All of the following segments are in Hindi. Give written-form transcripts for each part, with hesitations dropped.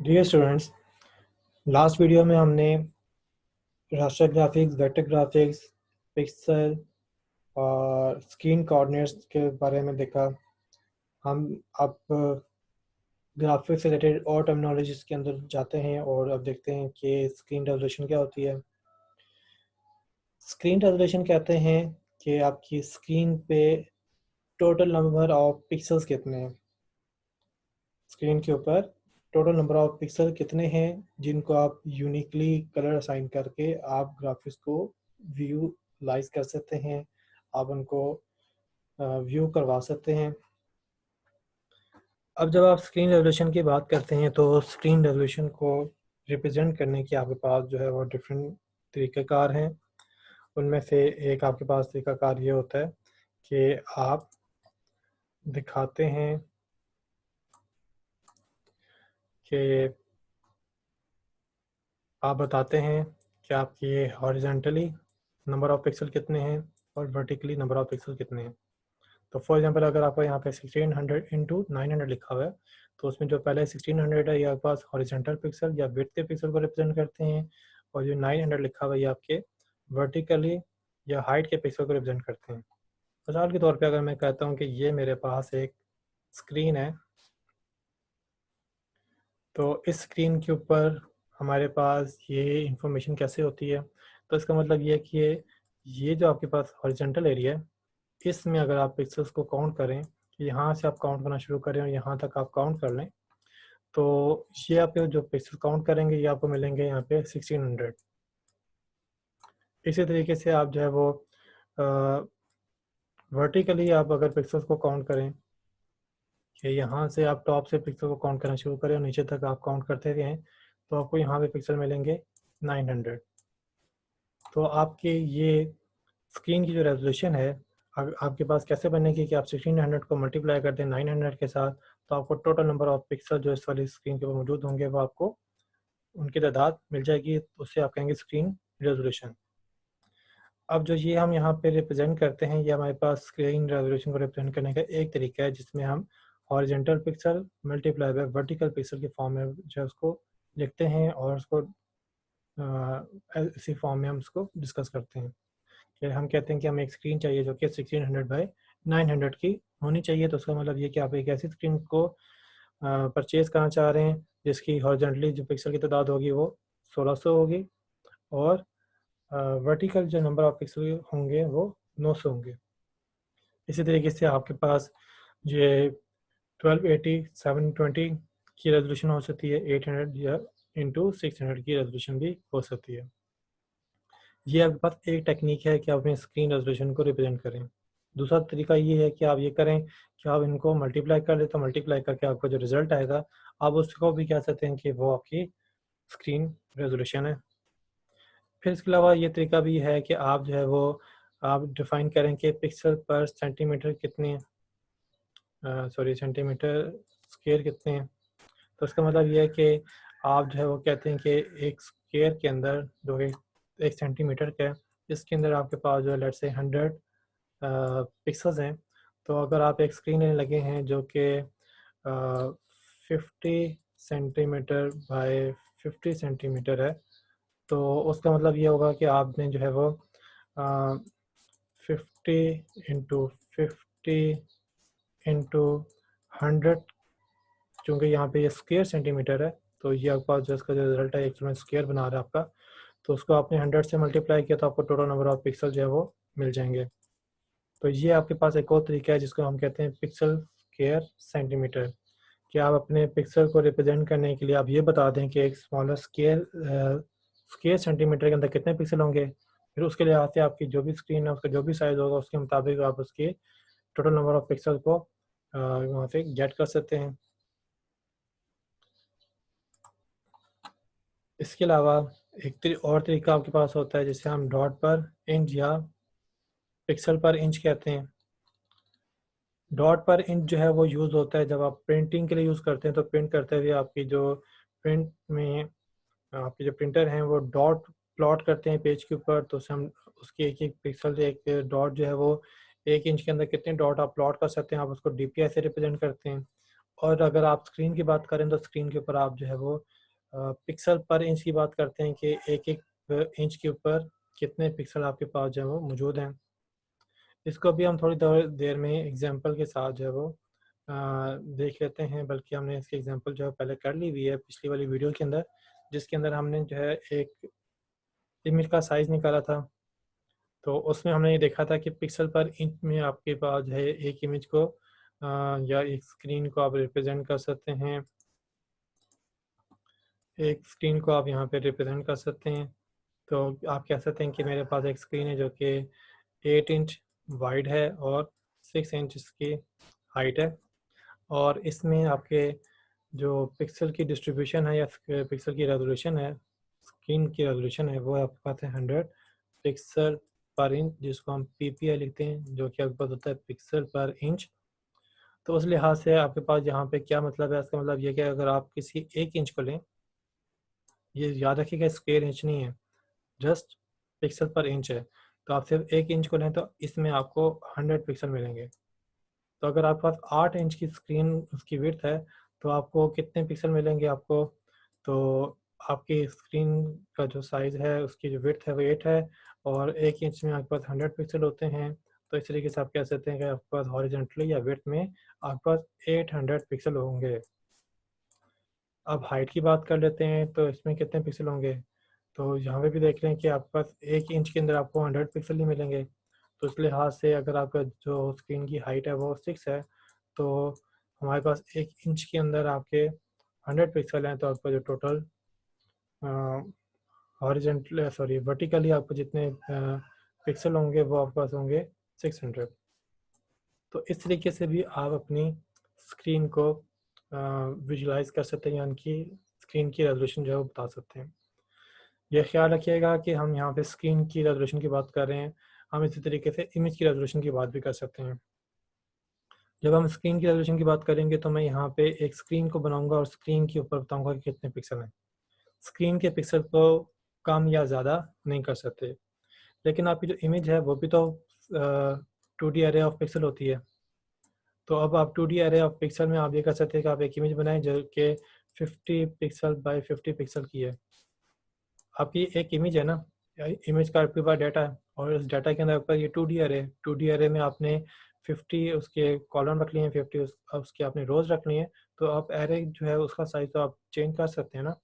डियर स्टूडेंट्स, लास्ट वीडियो में हमने raster graphics, vector graphics, pixel और स्क्रीन कोऑर्डिनेट्स के बारे में देखा। हम अब ग्राफिक्स से रिलेटेड और टर्मिनोलॉजीज के अंदर जाते हैं और अब देखते हैं कि स्क्रीन रेजोल्यूशन क्या होती है। स्क्रीन रेजोल्यूशन कहते हैं कि आपकी स्क्रीन पे टोटल नंबर ऑफ पिक्सल्स कितने हैं। स्क्रीन के ऊपर टोटल नंबर ऑफ पिक्सल कितने हैं जिनको आप यूनिकली कलर असाइन करके आप ग्राफिक्स को विजुलाइज कर सकते हैं, आप उनको व्यू करवा सकते हैं। अब जब आप स्क्रीन रेजोल्यूशन की बात करते हैं तो स्क्रीन रेजोल्यूशन को रिप्रेजेंट करने के आपके पास जो है वो डिफरेंट तरीक़ाकार हैं। उनमें से एक आपके पास तरीक़ाकार ये होता है कि आप दिखाते हैं कि आप बताते हैं कि आपकी हॉरिजॉन्टली नंबर ऑफ पिक्सल कितने हैं और वर्टिकली नंबर ऑफ पिक्सल कितने हैं। तो फॉर एग्जांपल अगर आपको यहाँ पे 1600 इंटू 900 लिखा हुआ है तो उसमें जो पहले 1600 है ये आपके पास हॉरिजॉन्टल पिक्सल या विड्थ के पिक्सल को रिप्रेजेंट करते हैं, और जो 900 लिखा हुआ है ये आपके वर्टिकली या हाइट के पिक्सल को रिप्रेजेंट करते हैं। मिसाल के तौर पे अगर मैं कहता हूँ कि ये मेरे पास एक स्क्रीन है, तो इस स्क्रीन के ऊपर हमारे पास ये इंफॉर्मेशन कैसे होती है। तो इसका मतलब ये है कि ये जो आपके पास हॉरिजॉन्टल एरिया है इसमें अगर आप पिक्सल्स को काउंट करें, यहाँ से आप काउंट करना शुरू करें और यहाँ तक आप काउंट कर लें, तो ये आप जो पिक्सल काउंट करेंगे ये आपको मिलेंगे यहाँ पे 1600। इसी तरीके से आप जो है वो वर्टिकली आप अगर पिक्सल्स को काउंट करें कि यहाँ से आप टॉप से पिक्सल को काउंट करना शुरू करें और नीचे तक आप काउंट करते रहें तो आपको यहाँ पे पिक्सल मिलेंगे 900। तो आपके ये स्क्रीन की जो रेजोल्यूशन है आपके पास कैसे बनेगी कि आप 1600 को मल्टीप्लाई कर दें 900 के साथ, तो आपको टोटल नंबर ऑफ पिक्सल जो इस वाली स्क्रीन के ऊपर मौजूद होंगे वो आपको उनकी तादाद मिल जाएगी। उससे आप कहेंगे स्क्रीन रेजोल्यूशन। अब जो ये हम यहाँ पे रिप्रेजेंट करते हैं ये हमारे पास स्क्रीन रेजोल्यूशन को रिप्रेजेंट करने का एक तरीका है जिसमें हम horizontal pixel multiply by vertical pixel के फॉर्म में जो है उसको लिखते हैं और उसको इसी फॉर्म में हम उसको डिस्कस करते हैं कि हम कहते हैं कि हमें एक स्क्रीन चाहिए जो कि 1600 बाई 900 की होनी चाहिए। तो उसका मतलब ये कि आप एक ऐसी स्क्रीन को परचेज़ करना चाह रहे हैं जिसकी हॉरिजॉन्टली जो पिक्सल की तादाद होगी वो 1600 होगी और वर्टिकल जो नंबर ऑफ पिक्सल होंगे वो 900 होंगे। इसी तरीके से आपके पास ये 1280 720 की रेजोल्यूशन हो सकती है, 800 या इंटू 600 की रेजोल्यूशन भी हो सकती है। ये आपके पास एक टेक्निक है कि आप अपनी स्क्रीन रेजोल्यूशन को रिप्रेजेंट करें। दूसरा तरीका ये है कि आप ये करें कि आप इनको मल्टीप्लाई कर दें, तो मल्टीप्लाई करके आपका जो रिज़ल्ट आएगा आप उसको भी कह सकते हैं कि वो आपकी स्क्रीन रेजोल्यूशन है। फिर इसके अलावा ये तरीका भी है कि आप जो है वो आप डिफ़ाइन करें कि पिक्सल पर सेंटीमीटर कितने सेंटीमीटर स्क्वायर कितने हैं। तो इसका मतलब ये है कि आप जो है वो कहते हैं कि एक स्क्वायर के अंदर जो एक सेंटीमीटर का है इसके अंदर आपके पास जो है लेट्स से 100 पिक्सल्स हैं। तो अगर आप एक स्क्रीन लेने लगे हैं जो कि 50 सेंटीमीटर बाय 50 सेंटीमीटर है, तो उसका मतलब ये होगा कि आपने जो है वो 50 इंटू 50 इंटू 100, चूँकि यहाँ पे ये स्क्वायर सेंटीमीटर है तो ये आपके पास जो इसका जो रिजल्ट है एक्चुअल में स्क्वायर बना रहा है आपका, तो उसको आपने 100 से मल्टीप्लाई किया तो आपको टोटल नंबर ऑफ पिक्सल जो है वो मिल जाएंगे। तो ये आपके पास एक और तरीका है जिसको हम कहते हैं पिक्सल स्क्वायर सेंटीमीटर, कि आप अपने पिक्सल को रिप्रेजेंट करने के लिए आप ये बता दें कि एक स्मॉलर स्क्वायर सेंटीमीटर के अंदर कितने पिक्सल होंगे, फिर उसके लिहाज से आपकी जो भी स्क्रीन है उसका जो भी साइज़ होगा उसके मुताबिक आप उसके टोटल नंबर ऑफ पिक्सल को वहाँ से गेट कर सकते हैं। इसके अलावा एक और तरीका आपके पास होता है जिसे हम डॉट पर इंच या पिक्सल पर इंच कहते हैं। डॉट पर इंच जो है वो यूज़ होता है जब आप प्रिंटिंग के लिए यूज़ करते हैं, तो प्रिंट करते हुए आपकी जो प्रिंट में आपके जो प्रिंटर हैं वो डॉट प्लॉट करते हैं पेज के ऊपर, तो उससे हम उसकी एक एक पिक्सल एक डॉट जो है वो 1 इंच के अंदर कितने डॉट आप प्लॉट कर सकते हैं, आप उसको डीपीआई से रिप्रेजेंट करते हैं। और अगर आप स्क्रीन की बात करें तो स्क्रीन के ऊपर आप जो है वो पिक्सल पर इंच की बात करते हैं कि एक एक इंच के ऊपर कितने पिक्सल आपके पास जो है वो मौजूद हैं। इसको भी हम थोड़ी देर में एग्जांपल के साथ जो है वो देख लेते हैं, बल्कि हमने इसकी एग्जांपल जो है पहले कर ली हुई है पिछली वाली वीडियो के अंदर, जिसके अंदर हमने जो है एक इमेज का साइज़ निकाला था। तो उसमें हमने ये देखा था कि पिक्सल पर इंच में आपके पास जो है एक इमेज को या एक स्क्रीन को आप रिप्रेजेंट कर सकते हैं। एक स्क्रीन को आप यहाँ पे रिप्रेजेंट कर सकते हैं। तो आप कह सकते हैं कि मेरे पास एक स्क्रीन है जो कि 8 इंच वाइड है और 6 इंच इसकी हाइट है, और इसमें आपके जो पिक्सल की डिस्ट्रीब्यूशन है या पिक्सल की रेजोल्यूशन है, स्क्रीन की रेजोल्यूशन है, वो आपके पास है 100 पिक्सल पर इंच, जिसको हम पीपीआई लिखते हैं, जो कि आपके पास होता है पिक्सल पर इंच। तो उस लिहाज से आपके पास यहाँ पे क्या मतलब है, इसका मतलब ये कि अगर आप किसी एक इंच को लें, ये याद रखिएगा स्क्वायर इंच नहीं है, जस्ट पिक्सल पर इंच है। तो आप सिर्फ एक इंच को लें तो इसमें आपको 100 पिक्सल मिलेंगे। तो अगर आपके पास 8 इंच की स्क्रीन उसकी विड्थ है तो आपको कितने पिक्सल मिलेंगे आपको? तो आपकी स्क्रीन का जो साइज़ है उसकी जो विड्थ है वो 8 है, और 1 इंच में आपके पास 100 पिक्सल होते हैं। तो इस तरीके से आप कह सकते हैं कि आपके पास हॉरिजॉन्टली या विड्थ में आपके पास 800 पिक्सल होंगे। अब हाइट की बात कर लेते हैं, तो इसमें कितने पिक्सल होंगे? तो यहाँ पे भी देख लें कि आपके पास 1 इंच के अंदर आपको 100 पिक्सल ही मिलेंगे। तो इस लिहाज से अगर आपका जो स्क्रीन की हाइट है वो 6 है, तो हमारे पास 1 इंच के अंदर आपके 100 पिक्सल हैं, तो आपका जो टोटल हॉरिजॉन्टल सॉरी वर्टिकली आपको जितने पिक्सल होंगे वो आपके पास होंगे 600। तो इस तरीके से भी आप अपनी स्क्रीन को विजुलाइज कर सकते हैं, यानी कि स्क्रीन की रेजोल्यूशन जो है वो बता सकते हैं। यह ख्याल रखिएगा कि हम यहाँ पे स्क्रीन की रेजोल्यूशन की बात कर रहे हैं, हम इसी तरीके से इमेज की रेजोल्यूशन की बात भी कर सकते हैं। जब हम स्क्रीन की रेजोल्यूशन की बात करेंगे तो मैं यहाँ पे एक स्क्रीन को बनाऊंगा और स्क्रीन के ऊपर बताऊंगा कि कितने पिक्सल हैं। स्क्रीन के पिक्सल को कम या ज़्यादा नहीं कर सकते, लेकिन आपकी जो इमेज है वो भी तो 2D एरे ऑफ पिक्सल होती है। तो अब आप 2D एरे ऑफ पिक्सल में आप ये कर सकते हैं कि आप एक इमेज बनाएं जो कि 50 पिक्सल बाय 50 पिक्सल की है। आपकी एक इमेज है ना, इमेज का आपके पास डाटा है, और उस डाटा के अंदर आपका ये 2D एरे है। 2D एरे में आपने 50 उसके कॉलम रख लिए हैं, 50 उसके आपने रोज रख लिए हैं। तो आप एरे जो है उसका साइज तो आप चेंज कर सकते हैं ना।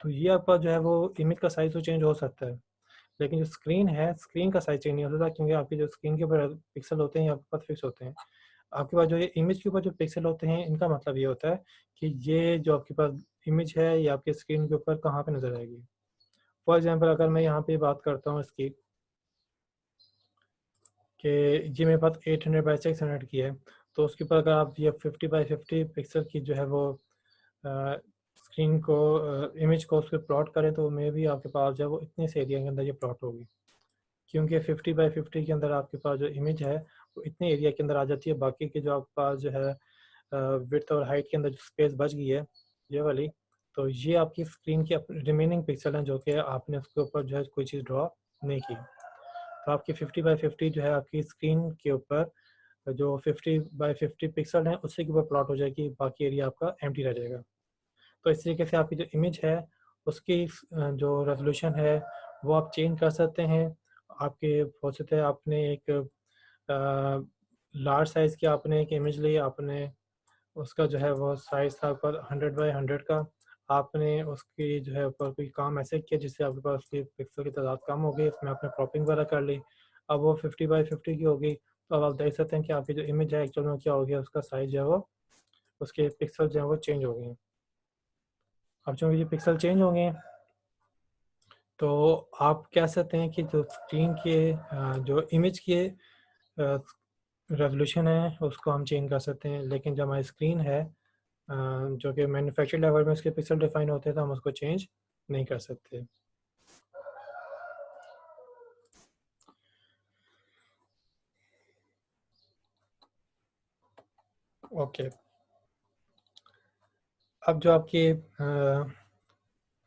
तो ये आपका जो है वो इमेज का साइज तो चेंज हो सकता है, लेकिन जो स्क्रीन है, स्क्रीन का साइज चेंज नहीं हो सकता, क्योंकि आपकी जो स्क्रीन के ऊपर पिक्सल होते हैं आपके पास फिक्स होते हैं। आपके पास जो ये इमेज के ऊपर जो पिक्सल होते हैं, इनका मतलब ये होता है कि ये जो आपके पास इमेज है ये आपके स्क्रीन के ऊपर कहाँ पे नज़र आएगी। फॉर एग्जांपल अगर मैं यहाँ पे बात करता हूँ इसकी कि ये मेरे पास 800 बाई 600 की है, तो उसके ऊपर अगर आप ये 50 बाई 50 पिक्सल की जो है वो स्क्रीन को इमेज को उस पर प्लॉट करें, तो मे भी आपके पास जो है वो इतने से एरिया के अंदर ये प्लॉट होगी, क्योंकि 50 बाई 50 के अंदर आपके पास जो इमेज है वो इतने एरिया के अंदर आ जाती है। बाकी के जो आपके पास जो है विड्थ और हाइट के अंदर जो स्पेस बच गई है ये वाली, तो ये आपकी स्क्रीन की रिमेनिंग पिक्सल हैं जो कि आपने उसके ऊपर जो है कोई चीज़ ड्रॉ नहीं की। तो आपकी 50 बाई 50 जो है आपकी स्क्रीन के ऊपर जो 50 बाई 50 पिक्सल हैं उसी के ऊपर प्लॉट हो जाएगी, बाकी एरिया आपका एम्प्टी रह जाएगा। तो इस तरीके से आपकी जो इमेज है उसकी जो रेजोल्यूशन है वो आप चेंज कर सकते हैं। आपके हो सकता है आपने एक लार्ज साइज़ की आपने एक इमेज ली, आपने उसका जो है वो साइज़ था ऊपर 100 बाई 100 का, आपने उसकी जो है ऊपर कोई काम ऐसे किया जिससे आपके पास उसकी पिक्सल की तादाद कम हो गई, उसमें आपने क्रॉपिंग वगैरह कर ली, अब वो 50 बाई 50 की हो गई। तो अब आप देख सकते हैं कि आपकी जो इमेज है एक्चुअल में क्या हो गया, उसका साइज़ जो है वो उसके पिक्सल जो है वो चेंज हो गए हैं। अब चूँकि ये पिक्सल चेंज हो गए हैं, तो आप कह सकते हैं कि जो स्क्रीन के जो इमेज के रेजोल्यूशन है उसको हम चेंज कर सकते हैं, लेकिन जो हमारी स्क्रीन है जो कि मैन्युफैक्चर लेवल में उसके पिक्सल डिफाइन होते हैं, तो हम उसको चेंज नहीं कर सकते। ओके, अब जो आपकी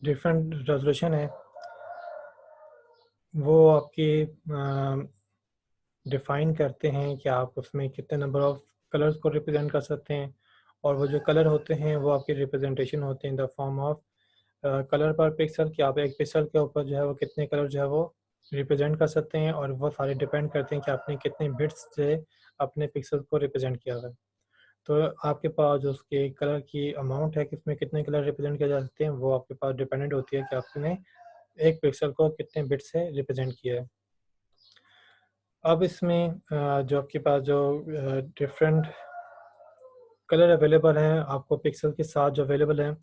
डिफरेंट रेजोल्यूशन है वो आपकी डिफ़ाइन करते हैं कि आप उसमें कितने नंबर ऑफ़ कलर्स को रिप्रेजेंट कर सकते हैं, और वो जो कलर होते हैं वो आपके रिप्रेजेंटेशन होते हैं in the form of colour पर पिक्सल, कि आप एक पिक्सल के ऊपर जो है वो कितने कलर जो है वो रिप्रेजेंट कर सकते हैं, और वो सारे डिपेंड करते हैं कि आपने कितने बिट्स से अपने पिक्सल को रिप्रेजेंट किया है। तो आपके पास जो उसके कलर की अमाउंट है कि इसमें कितने कलर रिप्रेजेंट किए जा सकते हैं, वो आपके पास डिपेंडेंट होती है कि आपने एक पिक्सल को कितने बिट से रिप्रेजेंट किया है। अब इसमें जो आपके पास जो डिफरेंट कलर अवेलेबल हैं आपको पिक्सल के साथ जो अवेलेबल हैं,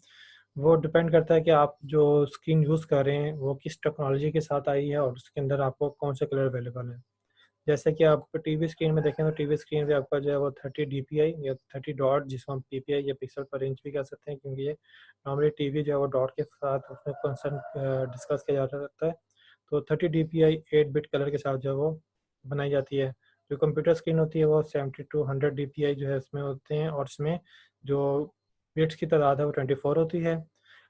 वो डिपेंड करता है कि आप जो स्क्रीन यूज़ कर रहे हैं वो किस टेक्नोलॉजी के साथ आई है और उसके अंदर आपको कौन से कलर अवेलेबल है। जैसे कि आप टीवी स्क्रीन में देखें तो टीवी स्क्रीन पे आपका जो है वो 30 डीपीआई या 30 डॉट, जिसको हम पीपीआई या पिक्सल पर इंच भी कह सकते हैं, क्योंकि ये नॉर्मली टीवी जो है वो डॉट के साथ उसमें कंसर्न डिस्कस किया जाता है। तो 30 डीपीआई 8 बिट कलर के साथ जो है वो बनाई जाती है। जो कंप्यूटर स्क्रीन होती है वो 70 टू 100 डीपीआई जो है इसमें होते हैं, और इसमें जो बिट्स की तादाद है वो 24 होती है।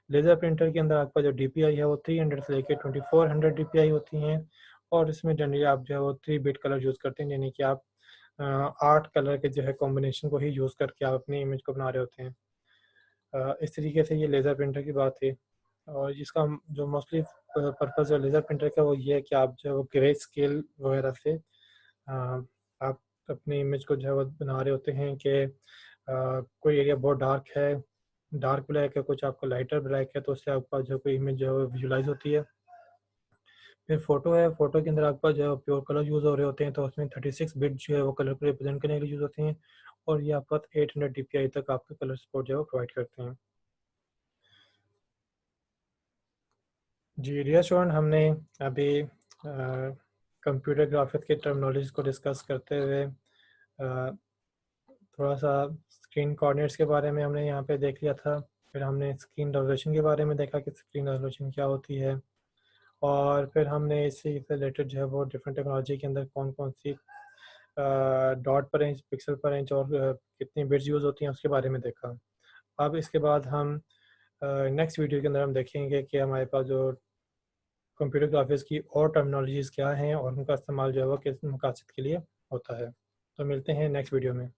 लेज़र प्रिंटर के अंदर आपका जो डीपीआई है वो 300 से लेकर 2400 डीपीआई होती हैं, और इसमें जनरली आप जो है वो 3 बिट कलर यूज़ करते हैं, यानी कि आप 8 कलर के जो है कॉम्बिनेशन को ही यूज़ करके आप अपनी इमेज को बना रहे होते हैं। इस तरीके से ये लेज़र प्रिंटर की बात थी। और इसका जो मोस्टली पर्पज़ है लेज़र प्रिंटर का वो ये है कि आप जो है वो ग्रे स्केल वगैरह से आप अपनी इमेज को जो है वो बना रहे होते हैं कि कोई एरिया बहुत डार्क है, डार्क ब्लैक है, कुछ आपका लाइटर ब्लैक है, तो उससे आपका जो कोई इमेज जो है वो विजुलाइज होती है। फिर फ़ोटो है, फ़ोटो के अंदर आपका जो है प्योर कलर यूज़ हो रहे होते हैं, तो उसमें 36 बिट जो है वो कलर को रिप्रेजेंट करने के लिए यूज़ होते हैं, और ये आपका 800 डीपीआई तक आपका कलर सपोर्ट जो है वो प्रोवाइड करते हैं। जी, डियर स्टूडेंट, हमने अभी कंप्यूटर ग्राफिक्स के टर्मिनोलॉजीज़ को डिस्कस करते हुए थोड़ा-सा स्क्रीन कोऑर्डिनेट्स के बारे में हमने यहाँ पे देख लिया था। फिर हमने स्क्रीन रेज़ोल्यूशन के बारे में देखा कि स्क्रीन रेज़ोल्यूशन क्या होती है, और फिर हमने इसी से रिलेटेड जो है वो डिफरेंट टेक्नोलॉजी के अंदर कौन-कौन सी डॉट पर इंच, पिक्सल पर इंच और कितनी बिट्स यूज़ होती हैं उसके बारे में देखा। अब इसके बाद हम नेक्स्ट वीडियो के अंदर हम देखेंगे कि हमारे पास जो कंप्यूटर ग्राफिक्स की और टर्मिनोलॉजीज़ क्या हैं और उनका इस्तेमाल जो है वो किस मकासद के लिए होता है। तो मिलते हैं नेक्स्ट वीडियो में।